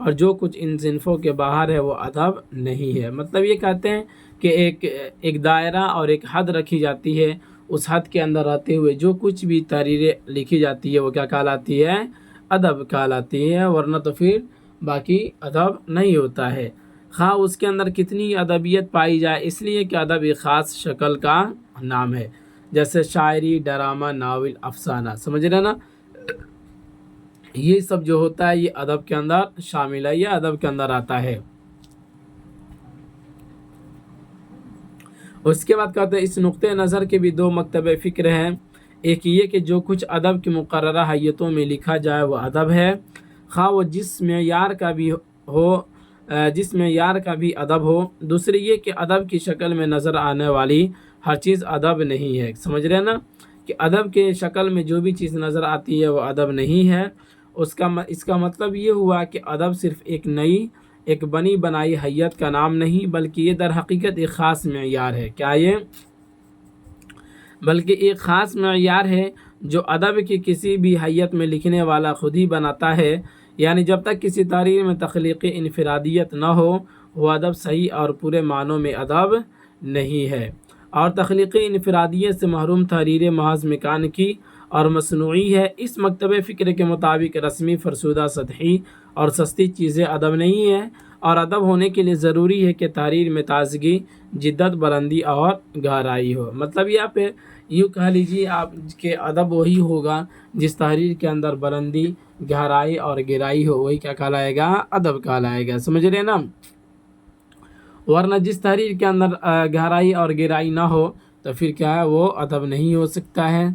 اور جو کچھ ان صنفوں کے باہر ہے وہ ادب نہیں ہے۔ مطلب یہ کہتے ہیں کہ ایک دائرہ اور ایک حد رکھی جاتی ہے، اس حد کے اندر رہتے ہوئے جو کچھ بھی تحریریں لکھی جاتی ہے وہ کیا کہلاتی ہے؟ ادب کہلاتی ہے، ورنہ تو پھر باقی ادب نہیں ہوتا ہے، خواہ اس کے اندر کتنی ادبیت پائی جائے، اس لیے کہ ادب ایک خاص شکل کا نام ہے، جیسے شاعری، ڈرامہ، ناول، افسانہ، سمجھ رہے نا؟ یہ سب جو ہوتا ہے یہ ادب کے اندر شامل ہے، یہ ادب کے اندر آتا ہے۔ اس کے بعد کہتے ہیں اس نقطۂ نظر کے بھی دو مکتب فکر ہیں، ایک یہ کہ جو کچھ ادب کی مقررہ حیتوں میں لکھا جائے وہ ادب ہے، خواہ وہ جس معیار کا بھی ادب ہو۔ دوسری یہ کہ ادب کی شکل میں نظر آنے والی ہر چیز ادب نہیں ہے، سمجھ رہے ہیں نا؟ کہ ادب کے شکل میں جو بھی چیز نظر آتی ہے وہ ادب نہیں ہے۔ اس کا مطلب یہ ہوا کہ ادب صرف ایک بنی بنائی حیت کا نام نہیں، بلکہ یہ در حقیقت ایک خاص معیار ہے۔ کیا یہ؟ بلکہ ایک خاص معیار ہے جو ادب کی کسی بھی حیت میں لکھنے والا خود ہی بناتا ہے، یعنی جب تک کسی تحریر میں تخلیقی انفرادیت نہ ہو وہ ادب صحیح اور پورے معنوں میں ادب نہیں ہے، اور تخلیقی انفرادیت سے محروم تحریر محض میکانیکی اور مصنوعی ہے۔ اس مکتب فکر کے مطابق رسمی، فرسودہ، سطحی اور سستی چیزیں ادب نہیں ہیں، اور ادب ہونے کے لیے ضروری ہے کہ تحریر میں تازگی، جدت، بلندی اور گہرائی ہو۔ مطلب یہاں پہ یوں کہہ لیجیے آپ کہ ادب وہی ہوگا جس تحریر کے اندر بلندی، گہرائی اور گہرائی ہو، وہی کیا کہلائے گا؟ ادب کہلائے گا، سمجھ رہے نا؟ ورنہ جس تحریر کے اندر گہرائی اور گہرائی نہ ہو تو پھر کیا ہے؟ وہ ادب نہیں ہو سکتا ہے۔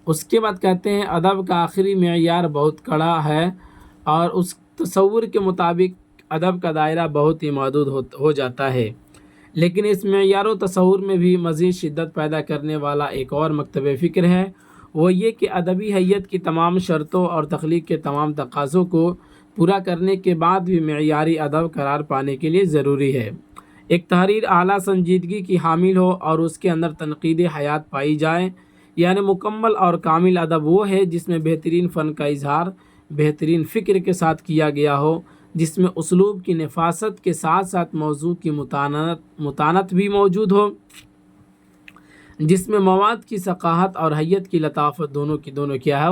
اس کے بعد کہتے ہیں ادب کا آخری معیار بہت کڑا ہے، اور اس تصور کے مطابق ادب کا دائرہ بہت ہی محدود ہو جاتا ہے، لیکن اس معیار و تصور میں بھی مزید شدت پیدا کرنے والا ایک اور مکتب فکر ہے، وہ یہ کہ ادبی حیت کی تمام شرطوں اور تخلیق کے تمام تقاضوں کو پورا کرنے کے بعد بھی معیاری ادب قرار پانے کے لیے ضروری ہے۔ ایک تحریر اعلیٰ سنجیدگی کی حامل ہو اور اس کے اندر تنقید حیات پائی جائے، یعنی مکمل اور کامل ادب وہ ہے جس میں بہترین فن کا اظہار بہترین فکر کے ساتھ کیا گیا ہو، جس میں اسلوب کی نفاست کے ساتھ ساتھ موضوع کی متانت بھی موجود ہو، جس میں مواد کی ثقافت اور حیت کی لطافت دونوں کیا ہے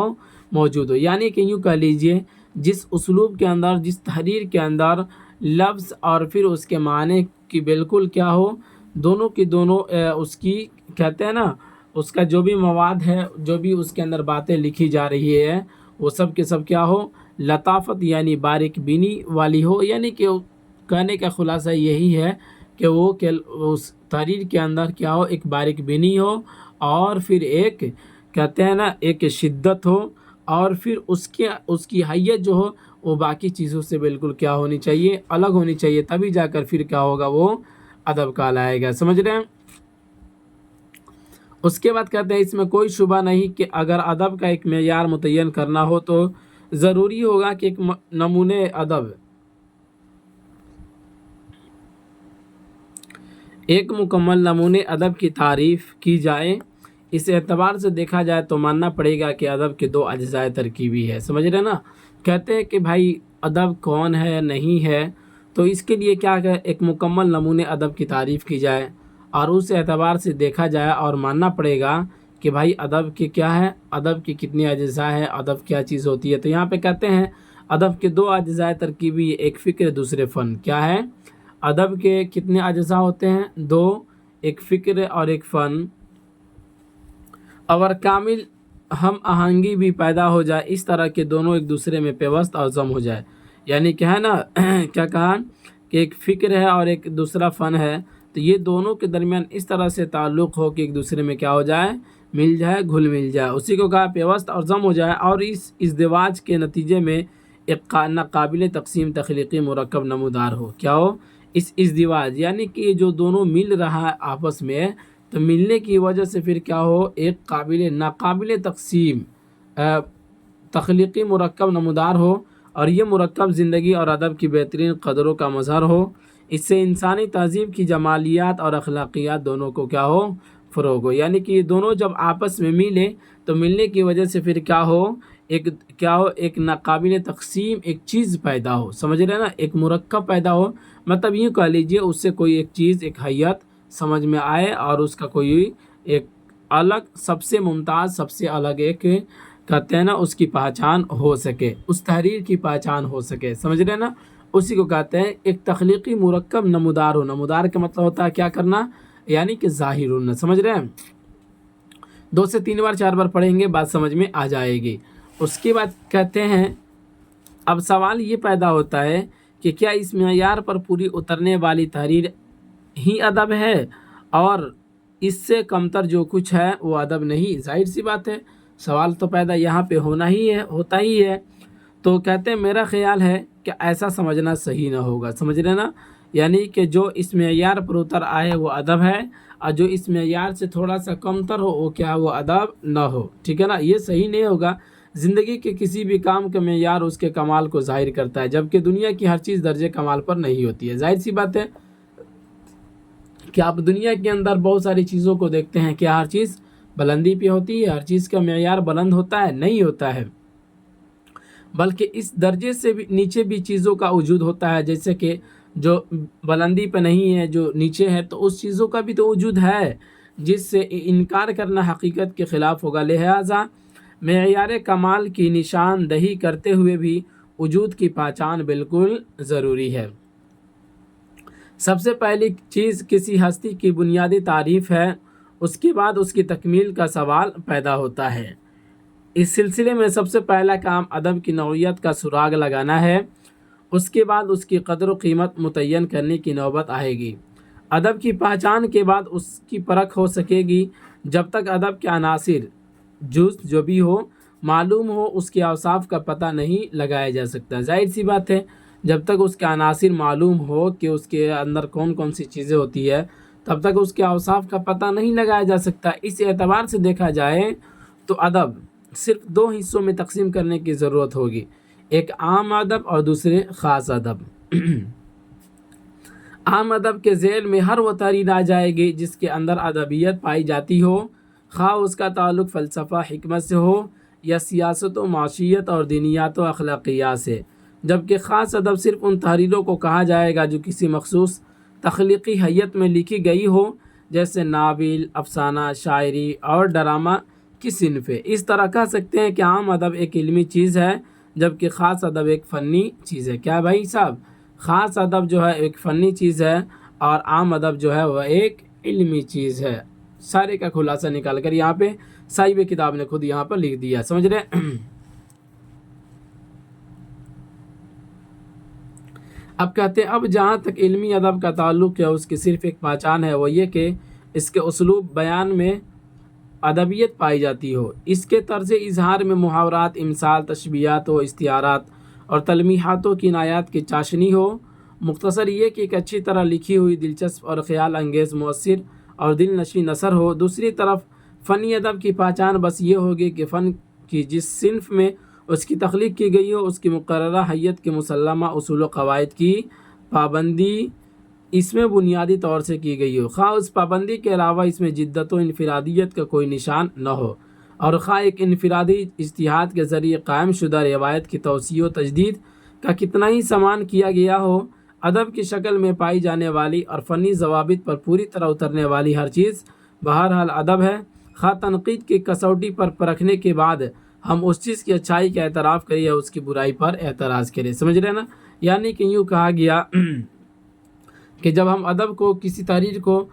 موجود ہو۔ یعنی کہ یوں کہہ لیجئے جس اسلوب کے اندر، جس تحریر کے اندر لفظ اور پھر اس کے معنی کی بالکل کیا ہو، دونوں کی دونوں اس کی کہتے ہیں نا، اس کا جو بھی مواد ہے، جو بھی اس کے اندر باتیں لکھی جا رہی ہے وہ سب کے سب کیا ہو؟ لطافت یعنی باریک بینی والی ہو۔ یعنی کہ کہنے کا خلاصہ یہی ہے کہ وہ اس تحریر کے اندر کیا ہو؟ ایک باریک بینی ہو، اور پھر ایک کہتے ہیں نا ایک شدت ہو، اور پھر اس کی حیت جو ہو وہ باقی چیزوں سے بالکل کیا ہونی چاہیے؟ الگ ہونی چاہیے، تبھی جا کر پھر کیا ہوگا؟ وہ ادب کہلائے گا، سمجھ رہے ہیں؟ اس کے بعد کہتے ہیں اس میں کوئی شبہ نہیں کہ اگر ادب کا ایک معیار متعین کرنا ہو تو ضروری ہوگا کہ ایک نمونے ادب، ایک مکمل نمونے ادب کی تعریف کی جائے۔ اس اعتبار سے دیکھا جائے تو ماننا پڑے گا کہ ادب کے دو اجزاء ترکیبی ہے، سمجھ رہے نا؟ کہتے ہیں کہ بھائی ادب کون ہے، نہیں ہے، تو اس کے لیے کیا کہ ایک مکمل نمونے ادب کی تعریف کی جائے، اور اس اعتبار سے دیکھا جائے اور ماننا پڑے گا کہ بھائی ادب کے کیا ہے، ادب کی کتنی اجزاء ہے، ادب کیا چیز ہوتی ہے۔ تو یہاں پہ کہتے ہیں ادب کے دو اجزاء ترکیبی، ایک فکر، دوسرے فن۔ کیا ہے؟ ادب کے کتنے اجزاء ہوتے ہیں؟ دو، ایک فکر اور ایک فن۔ اور کامل ہم آہنگی بھی پیدا ہو جائے، اس طرح کہ دونوں ایک دوسرے میں پیوست اور ضم ہو جائے۔ یعنی کیا ہے نا کیا کہا کہ ایک فکر ہے اور ایک دوسرا فن ہے، تو یہ دونوں کے درمیان اس طرح سے تعلق ہو کہ ایک دوسرے میں کیا ہو جائے؟ مل جائے، گھل مل جائے، اسی کو کہا پیوست اور ضم ہو جائے، اور اس ازدواج کے نتیجے میں ایک ناقابل تقسیم تخلیقی مرکب نمودار ہو۔ کیا ہو؟ اس ازدواج یعنی کہ جو دونوں مل رہا ہے آپس میں، تو ملنے کی وجہ سے پھر کیا ہو؟ ایک ناقابل تقسیم تخلیقی مرکب نمودار ہو، اور یہ مرکب زندگی اور ادب کی بہترین قدروں کا مظہر ہو۔ اس سے انسانی تہذیب کی جمالیات اور اخلاقیات دونوں کو کیا ہو؟ فروغ ہو۔ یعنی کہ یہ دونوں جب آپس میں ملے تو ملنے کی وجہ سے پھر کیا ہو؟ ایک کیا ہو، ایک ناقابل تقسیم ایک چیز پیدا ہو، سمجھ رہے ہیں نا، ایک مرکب پیدا ہو، مطلب یوں کہہ لیجئے اس سے کوئی ایک چیز، ایک حیت سمجھ میں آئے اور اس کا کوئی ایک الگ، سب سے ممتاز، سب سے الگ ایک کہتے ہیں نا اس کی پہچان ہو سکے، اس تحریر کی پہچان ہو سکے، سمجھ رہے ہیں نا، اسی کو کہتے ہیں ایک تخلیقی مرکب نمودار ہو۔ نمودار کا مطلب ہوتا ہے کیا کرنا، یعنی کہ ظاہر ہونا، سمجھ رہے ہیں؟ 2 سے 3 بار 4 بار پڑھیں گے بات سمجھ میں آ جائے گی۔ اس کے بعد کہتے ہیں اب سوال یہ پیدا ہوتا ہے کہ کیا اس معیار پر پوری اترنے والی تحریر ہی ادب ہے اور اس سے کمتر جو کچھ ہے وہ ادب نہیں؟ ظاہر سی بات ہے، سوال تو پیدا یہاں پہ ہوتا ہی ہے۔ تو کہتے ہیں میرا خیال ہے کہ ایسا سمجھنا صحیح نہ ہوگا، سمجھ رہے نا، یعنی کہ جو اس معیار پر اتر آئے وہ ادب ہے، اور جو اس معیار سے تھوڑا سا کمتر ہو وہ کیا، وہ ادب نہ ہو، ٹھیک ہے نا، یہ صحیح نہیں ہوگا۔ زندگی کے کسی بھی کام کا معیار اس کے کمال کو ظاہر کرتا ہے، جبکہ دنیا کی ہر چیز درجے کمال پر نہیں ہوتی ہے۔ ظاہر سی بات ہے کہ آپ دنیا کے اندر بہت ساری چیزوں کو دیکھتے ہیں، کیا ہر چیز بلندی پہ ہوتی ہے؟ ہر چیز کا معیار بلند ہوتا ہے؟ نہیں ہوتا ہے، بلکہ اس درجے سے بھی نیچے بھی چیزوں کا وجود ہوتا ہے، جیسے کہ جو بلندی پہ نہیں ہے، جو نیچے ہے، تو اس چیزوں کا بھی تو وجود ہے، جس سے انکار کرنا حقیقت کے خلاف ہوگا۔ لہذا معیار کمال کی نشاندہی کرتے ہوئے بھی وجود کی پہچان بالکل ضروری ہے۔ سب سے پہلی چیز کسی ہستی کی بنیادی تعریف ہے، اس کے بعد اس کی تکمیل کا سوال پیدا ہوتا ہے۔ اس سلسلے میں سب سے پہلا کام ادب کی نوعیت کا سراغ لگانا ہے، اس کے بعد اس کی قدر و قیمت متعین کرنے کی نوبت آئے گی۔ ادب کی پہچان کے بعد اس کی پرکھ ہو سکے گی۔ جب تک ادب کے عناصر جو بھی ہو معلوم ہو، اس کے اوصاف کا پتہ نہیں لگایا جا سکتا۔ ظاہر سی بات ہے، جب تک اس کے عناصر معلوم ہو کہ اس کے اندر کون کون سی چیزیں ہوتی ہے، تب تک اس کے اوصاف کا پتہ نہیں لگایا جا سکتا۔ اس اعتبار سے دیکھا جائے تو ادب صرف 2 حصوں میں تقسیم کرنے کی ضرورت ہوگی، ایک عام ادب اور دوسرے خاص ادب۔ عام ادب کے ذیل میں ہر وہ تحریر آ جائے گی جس کے اندر ادبیت پائی جاتی ہو، خواہ اس کا تعلق فلسفہ حکمت سے ہو یا سیاست و معاشیت اور دینیات و اخلاقیات سے، جبکہ خاص ادب صرف ان تحریروں کو کہا جائے گا جو کسی مخصوص تخلیقی حیت میں لکھی گئی ہو، جیسے ناول، افسانہ، شاعری اور ڈرامہ کی صنف ہے۔ اس طرح کہہ سکتے ہیں کہ عام ادب ایک علمی چیز ہے، جبکہ خاص ادب ایک فنی چیز ہے۔ کیا بھائی صاحب؟ خاص ادب جو ہے ایک فنی چیز ہے اور عام ادب جو ہے وہ ایک علمی چیز ہے۔ سارے کا خلاصہ نکال کر یہاں پہ صاحب کتاب نے خود یہاں پر لکھ دیا، سمجھ رہے ہیں؟ اب کہتے ہیں اب جہاں تک علمی ادب کا تعلق ہے، اس کی صرف ایک پہچان ہے، وہ یہ کہ اس کے اسلوب بیان میں ادبیت پائی جاتی ہو، اس کے طرز اظہار میں محاورات، امثال، تشبیہات و استعارات اور تلمیحات و کنایات کی چاشنی ہو۔ مختصر یہ کہ ایک اچھی طرح لکھی ہوئی دلچسپ اور خیال انگیز، مؤثر اور دل نشیں نثر ہو۔ دوسری طرف فنی ادب کی پہچان بس یہ ہوگی کہ فن کی جس صنف میں اس کی تخلیق کی گئی ہو، اس کی مقررہ حیت کے مسلمہ اصول و قواعد کی پابندی اس میں بنیادی طور سے کی گئی ہو، خواہ اس پابندی کے علاوہ اس میں جدت و انفرادیت کا کوئی نشان نہ ہو، اور خواہ ایک انفرادی اجتہاد کے ذریعے قائم شدہ روایت کی توسیع و تجدید کا کتنا ہی سامان کیا گیا ہو۔ ادب کی شکل میں پائی جانے والی اور فنی ضوابط پر پوری طرح اترنے والی ہر چیز بہرحال ادب ہے، خواہ تنقید کی کسوٹی پر پرکھنے کے بعد ہم اس چیز کی اچھائی کا اعتراف کریں یا اس کی برائی پر اعتراض کریں، سمجھ رہے نا؟ یعنی کہ یوں کہا گیا کہ جب ہم ادب کو، کسی تحریر کو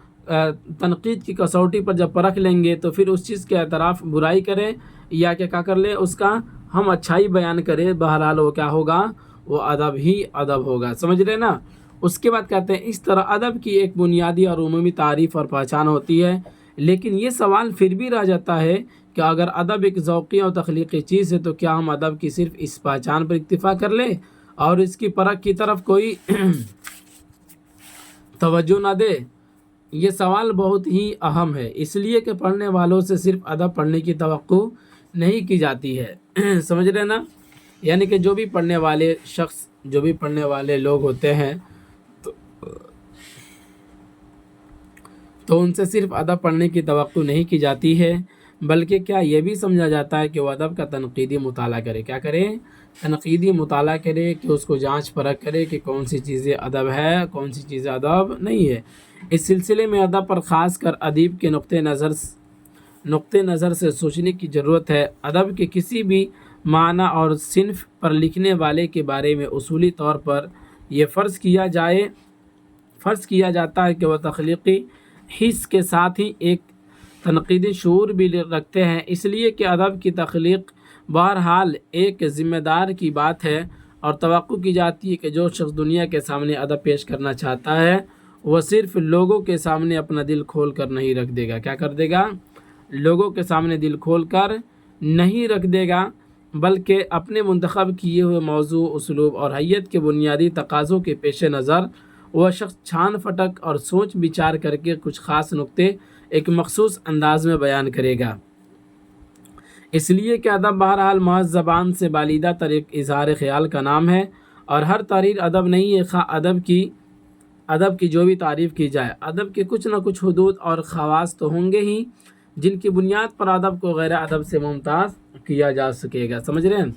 تنقید کی کسوٹی پر جب پرکھ لیں گے تو پھر اس چیز کے اعتراف برائی کریں یا کیا کر لیں، اس کا ہم اچھائی بیان کریں، بہرحال وہ کیا ہوگا، وہ ادب ہی ادب ہوگا، سمجھ رہے نا؟ اس کے بعد کہتے ہیں اس طرح ادب کی ایک بنیادی اور عمومی تعریف اور پہچان ہوتی ہے، لیکن یہ سوال پھر بھی رہ جاتا ہے کہ اگر ادب ایک ذوقی اور تخلیقی چیز ہے تو کیا ہم ادب کی صرف اس پہچان پر اکتفا کر لیں اور اس کی پرکھ کی طرف کوئی توجہ نہ دے؟ یہ سوال بہت ہی اہم ہے، اس لیے کہ پڑھنے والوں سے صرف ادب پڑھنے کی توقع نہیں کی جاتی ہے، سمجھ رہے نا؟ یعنی کہ جو بھی پڑھنے والے شخص، جو بھی پڑھنے والے لوگ ہوتے ہیں تو ان سے صرف ادب پڑھنے کی توقع نہیں کی جاتی ہے، بلکہ کیا یہ بھی سمجھا جاتا ہے کہ وہ ادب کا تنقیدی مطالعہ کرے. کیا کرے؟ تنقیدی مطالعہ کرے، کہ اس کو جانچ پرکھ کرے کہ کون سی چیزیں ادب ہے، کون سی چیزیں ادب نہیں ہے. اس سلسلے میں ادب پر خاص کر ادیب کے نقطۂ نظر سے سوچنے کی ضرورت ہے. ادب کے کسی بھی معنی اور صنف پر لکھنے والے کے بارے میں اصولی طور پر یہ فرض کیا جاتا ہے کہ وہ تخلیقی حس کے ساتھ ہی ایک تنقیدی شعور بھی رکھتے ہیں. اس لیے کہ ادب کی تخلیق بہرحال ایک ذمہ دار کی بات ہے، اور توقع کی جاتی ہے کہ جو شخص دنیا کے سامنے ادب پیش کرنا چاہتا ہے وہ صرف لوگوں کے سامنے اپنا دل کھول کر نہیں رکھ دے گا. کیا کر دے گا؟ لوگوں کے سامنے دل کھول کر نہیں رکھ دے گا، بلکہ اپنے منتخب کیے ہوئے موضوع، اسلوب اور حیت کے بنیادی تقاضوں کے پیش نظر وہ شخص چھان پھٹک اور سوچ بچار کر کے کچھ خاص نقطے ایک مخصوص انداز میں بیان کرے گا. اس لیے کہ ادب بہرحال محض زبان سے بالیدہ تر ایک اظہار خیال کا نام ہے، اور ہر تحریر ادب نہیں ہے. خواہ ادب کی جو بھی تعریف کی جائے، ادب کے کچھ نہ کچھ حدود اور خواص تو ہوں گے ہی جن کی بنیاد پر ادب کو غیر ادب سے ممتاز کیا جا سکے گا. سمجھ رہے ہیں؟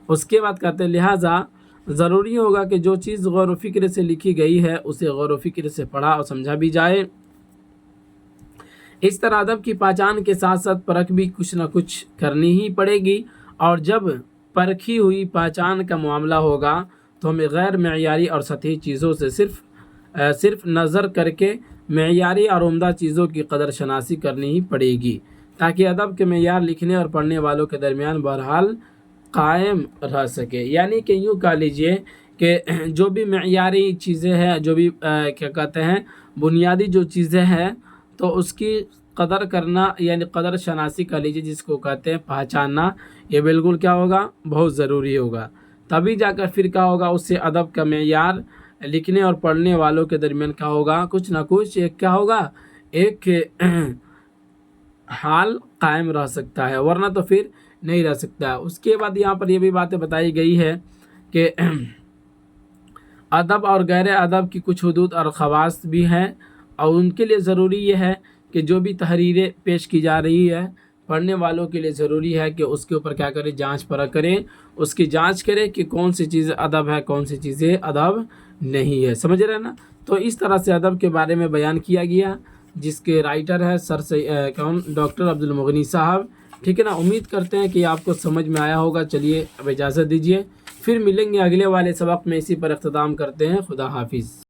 اس کے بعد کہتے ہیں لہٰذا ضروری ہوگا کہ جو چیز غور و فکر سے لکھی گئی ہے اسے غور و فکر سے پڑھا اور سمجھا بھی جائے. اس طرح ادب کی پہچان کے ساتھ ساتھ پرکھ بھی کچھ نہ کچھ کرنی ہی پڑے گی، اور جب پرکھی ہوئی پہچان کا معاملہ ہوگا تو ہمیں غیر معیاری اور سطحی چیزوں سے صرف نظر کر کے معیاری اور عمدہ چیزوں کی قدر شناسی کرنی ہی پڑے گی، تاکہ ادب کے معیار لکھنے اور پڑھنے والوں کے درمیان بہرحال قائم رہ سکے. یعنی کہ یوں کہہ لیجئے کہ جو بھی معیاری چیزیں ہیں، جو بھی کیا کہتے ہیں بنیادی جو چیزیں ہیں، تو اس کی قدر کرنا یعنی قدر شناسی کہہ لیجیے، جس کو کہتے ہیں پہچاننا، یہ بالکل کیا ہوگا؟ بہت ضروری ہوگا. تبھی جا کر پھر کیا ہوگا؟ اس سے ادب کا معیار لکھنے اور پڑھنے والوں کے درمیان کیا ہوگا؟ کچھ نہ کچھ ایک کیا ہوگا؟ ایک حال قائم رہ سکتا ہے، ورنہ تو پھر نہیں رہ سکتا. اس کے بعد یہاں پر یہ بھی باتیں بتائی گئی ہے کہ ادب اور غیر ادب کی کچھ حدود اور خواص بھی ہیں، اور ان کے لیے ضروری یہ ہے کہ جو بھی تحریریں پیش کی جا رہی ہے پڑھنے والوں کے لیے ضروری ہے کہ اس کے اوپر کیا کرے؟ جانچ پرکھ کریں، اس کی جانچ کرے کہ کون سی چیز ادب ہے، کون سی چیزیں ادب نہیں ہے. سمجھ رہے ہیں نا؟ تو اس طرح سے ادب کے بارے میں بیان کیا گیا، جس کے رائٹر ہے ڈاکٹر عبدالمغنی صاحب. ٹھیک ہے نا؟ امید کرتے ہیں کہ آپ کو سمجھ میں آیا ہوگا. چلیے اب اجازت دیجیے، پھر ملیں گے اگلے والے سبق میں. اسی پر اختتام کرتے ہیں. خدا حافظ.